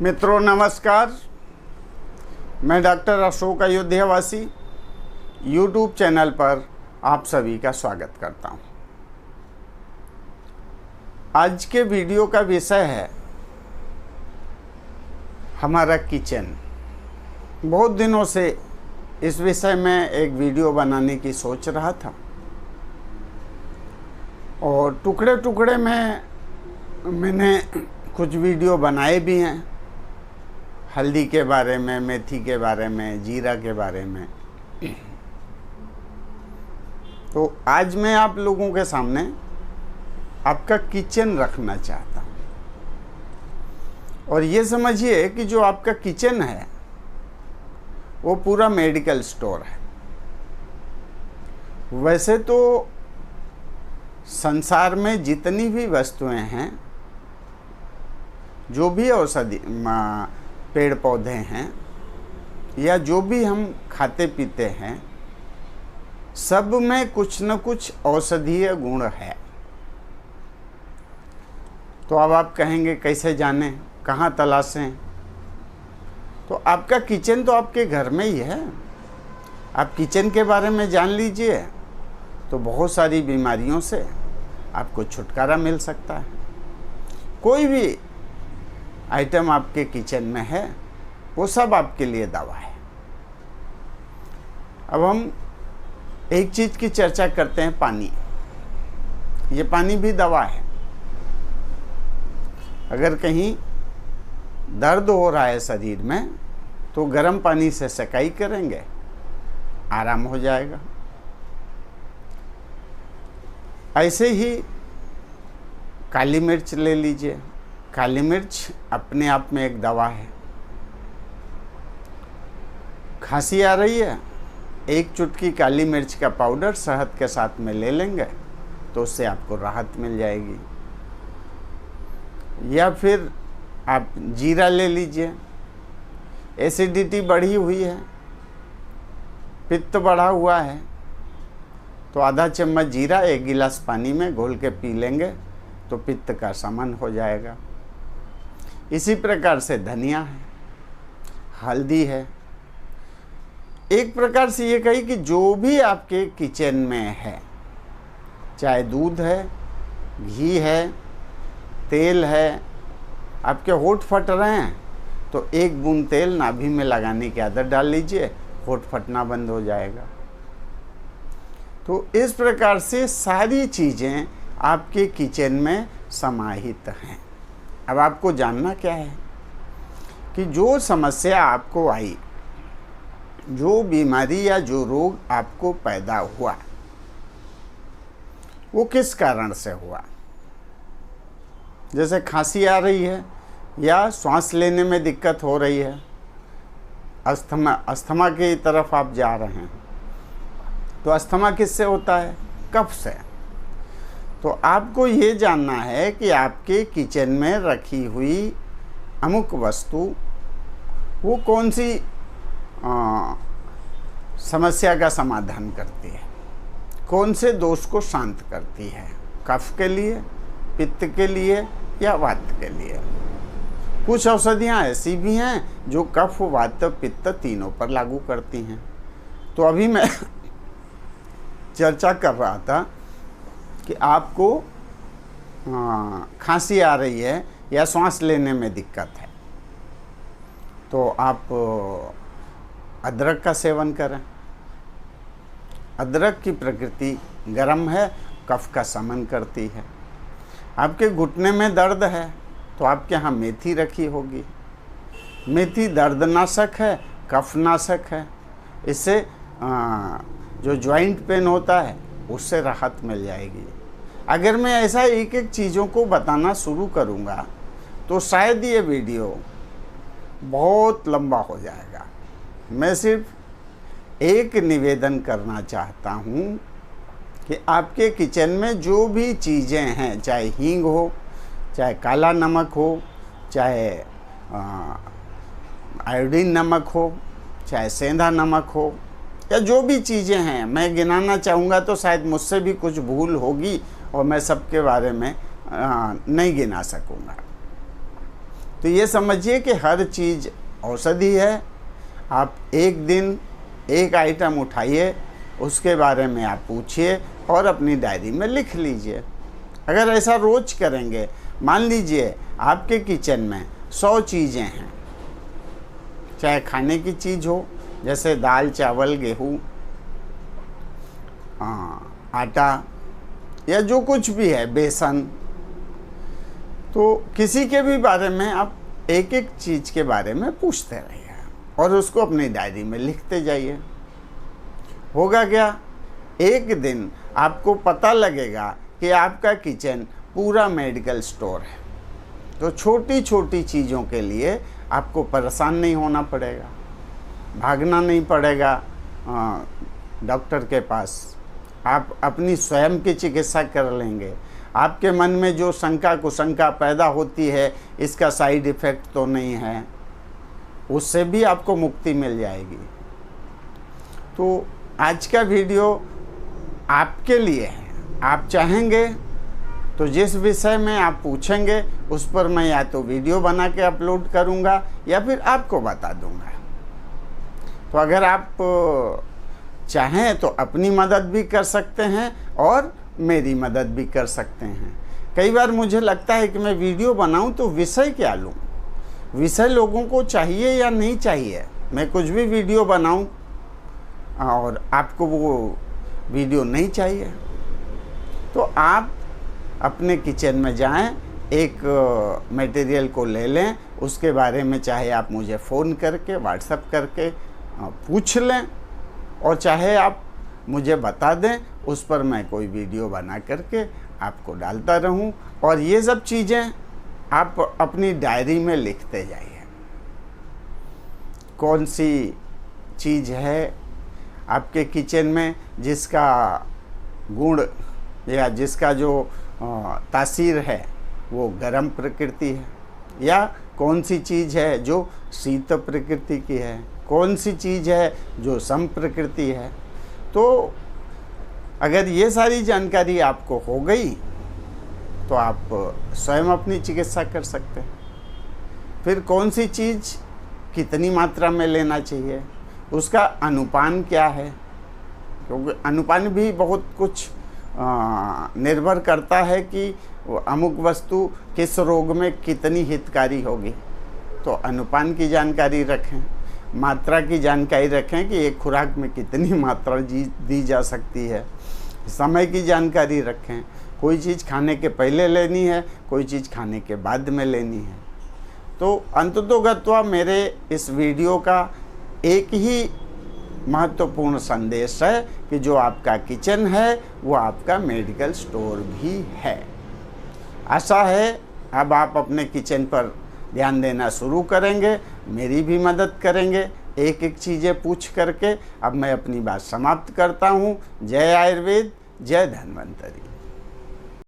मित्रों नमस्कार, मैं डॉक्टर अशोक अयोध्यावासी यूट्यूब चैनल पर आप सभी का स्वागत करता हूं। आज के वीडियो का विषय है हमारा किचन। बहुत दिनों से इस विषय में एक वीडियो बनाने की सोच रहा था और टुकड़े टुकड़े में मैंने कुछ वीडियो बनाए भी हैं। हल्दी के बारे में, मेथी के बारे में, जीरा के बारे में। तो आज मैं आप लोगों के सामने आपका किचन रखना चाहता हूँ। और ये समझिए कि जो आपका किचन है वो पूरा मेडिकल स्टोर है। वैसे तो संसार में जितनी भी वस्तुएं हैं, जो भी औषधि पेड़ पौधे हैं या जो भी हम खाते पीते हैं, सब में कुछ न कुछ औषधीय गुण है। तो अब आप कहेंगे कैसे जानें, कहाँ तलाशें? तो आपका किचन तो आपके घर में ही है। आप किचन के बारे में जान लीजिए तो बहुत सारी बीमारियों से आपको छुटकारा मिल सकता है। कोई भी आइटम आपके किचन में है वो सब आपके लिए दवा है। अब हम एक चीज़ की चर्चा करते हैं, पानी। ये पानी भी दवा है। अगर कहीं दर्द हो रहा है शरीर में तो गर्म पानी से सेकाई करेंगे, आराम हो जाएगा। ऐसे ही काली मिर्च ले लीजिए। काली मिर्च अपने आप में एक दवा है। खांसी आ रही है, एक चुटकी काली मिर्च का पाउडर शहद के साथ में ले लेंगे तो उससे आपको राहत मिल जाएगी। या फिर आप जीरा ले लीजिए। एसिडिटी बढ़ी हुई है, पित्त बढ़ा हुआ है, तो आधा चम्मच जीरा एक गिलास पानी में घोल के पी लेंगे तो पित्त का शमन हो जाएगा। इसी प्रकार से धनिया है, हल्दी है। एक प्रकार से ये कही कि जो भी आपके किचन में है, चाहे दूध है, घी है, तेल है, आपके होंठ फट रहे हैं तो एक बूंद तेल नाभि में लगाने की आदत डाल लीजिए, होंठ फटना बंद हो जाएगा। तो इस प्रकार से सारी चीज़ें आपके किचन में समाहित हैं। अब आपको जानना क्या है कि जो समस्या आपको आई, जो बीमारी या जो रोग आपको पैदा हुआ, वो किस कारण से हुआ। जैसे खांसी आ रही है या सांस लेने में दिक्कत हो रही है, अस्थमा की तरफ आप जा रहे हैं, तो अस्थमा किससे होता है? कफ से। तो आपको ये जानना है कि आपके किचन में रखी हुई अमुक वस्तु वो कौन सी समस्या का समाधान करती है, कौन से दोष को शांत करती है, कफ के लिए, पित्त के लिए या वात के लिए। कुछ औषधियाँ ऐसी भी हैं जो कफ, वात, पित्त तीनों पर लागू करती हैं। तो अभी मैं चर्चा कर रहा था कि आपको खांसी आ रही है या सांस लेने में दिक्कत है तो आप अदरक का सेवन करें। अदरक की प्रकृति गर्म है, कफ का शमन करती है। आपके घुटने में दर्द है तो आपके यहाँ मेथी रखी होगी। मेथी दर्दनाशक है, कफनाशक है। इससे जो जॉइंट पेन होता है उससे राहत मिल जाएगी। अगर मैं ऐसा एक एक चीज़ों को बताना शुरू करूँगा तो शायद ये वीडियो बहुत लंबा हो जाएगा। मैं सिर्फ एक निवेदन करना चाहता हूँ कि आपके किचन में जो भी चीज़ें हैं, चाहे हींग हो, चाहे काला नमक हो, चाहे आयोडीन नमक हो, चाहे सेंधा नमक हो, या जो भी चीज़ें हैं, मैं गिनाना चाहूँगा तो शायद मुझसे भी कुछ भूल होगी और मैं सबके बारे में नहीं गिना सकूँगा। तो ये समझिए कि हर चीज़ औषधि है। आप एक दिन एक आइटम उठाइए, उसके बारे में आप पूछिए और अपनी डायरी में लिख लीजिए। अगर ऐसा रोज करेंगे, मान लीजिए आपके किचन में 100 चीज़ें हैं, चाहे खाने की चीज़ हो जैसे दाल चावल गेहूँ आटा या जो कुछ भी है, बेसन, तो किसी के भी बारे में आप एक एक चीज़ के बारे में पूछते रहिए और उसको अपनी डायरी में लिखते जाइए। होगा क्या, एक दिन आपको पता लगेगा कि आपका किचन पूरा मेडिकल स्टोर है। तो छोटी छोटी चीज़ों के लिए आपको परेशान नहीं होना पड़ेगा, भागना नहीं पड़ेगा डॉक्टर के पास। आप अपनी स्वयं की चिकित्सा कर लेंगे। आपके मन में जो शंका कुशंका पैदा होती है, इसका साइड इफ़ेक्ट तो नहीं है, उससे भी आपको मुक्ति मिल जाएगी। तो आज का वीडियो आपके लिए है। आप चाहेंगे तो जिस विषय में आप पूछेंगे उस पर मैं या तो वीडियो बना के अपलोड करूंगा या फिर आपको बता दूंगा। तो अगर आप चाहें तो अपनी मदद भी कर सकते हैं और मेरी मदद भी कर सकते हैं। कई बार मुझे लगता है कि मैं वीडियो बनाऊं तो विषय क्या लूं, विषय लोगों को चाहिए या नहीं चाहिए। मैं कुछ भी वीडियो बनाऊं और आपको वो वीडियो नहीं चाहिए, तो आप अपने किचन में जाएं, एक मटेरियल को ले लें, उसके बारे में चाहे आप मुझे फ़ोन करके व्हाट्सएप करके पूछ लें और चाहे आप मुझे बता दें, उस पर मैं कोई वीडियो बना करके आपको डालता रहूं। और ये सब चीज़ें आप अपनी डायरी में लिखते जाइए। कौन सी चीज़ है आपके किचन में जिसका गुण या जिसका जो तासीर है वो गर्म प्रकृति है, या कौन सी चीज़ है जो शीत प्रकृति की है, कौन सी चीज़ है जो सम प्रकृति है। तो अगर ये सारी जानकारी आपको हो गई तो आप स्वयं अपनी चिकित्सा कर सकते हैं। फिर कौन सी चीज़ कितनी मात्रा में लेना चाहिए, उसका अनुपान क्या है, क्योंकि अनुपान भी बहुत कुछ निर्भर करता है कि अमुक वस्तु किस रोग में कितनी हितकारी होगी। तो अनुपान की जानकारी रखें, मात्रा की जानकारी रखें कि एक खुराक में कितनी मात्रा दी जा सकती है, समय की जानकारी रखें। कोई चीज़ खाने के पहले लेनी है, कोई चीज़ खाने के बाद में लेनी है। तो अंततोगत्वा मेरे इस वीडियो का एक ही महत्वपूर्ण संदेश है कि जो आपका किचन है वो आपका मेडिकल स्टोर भी है। आशा है अब आप अपने किचन पर ध्यान देना शुरू करेंगे, मेरी भी मदद करेंगे एक एक चीज़ें पूछ करके। अब मैं अपनी बात समाप्त करता हूँ। जय आयुर्वेद, जय धन्वंतरी।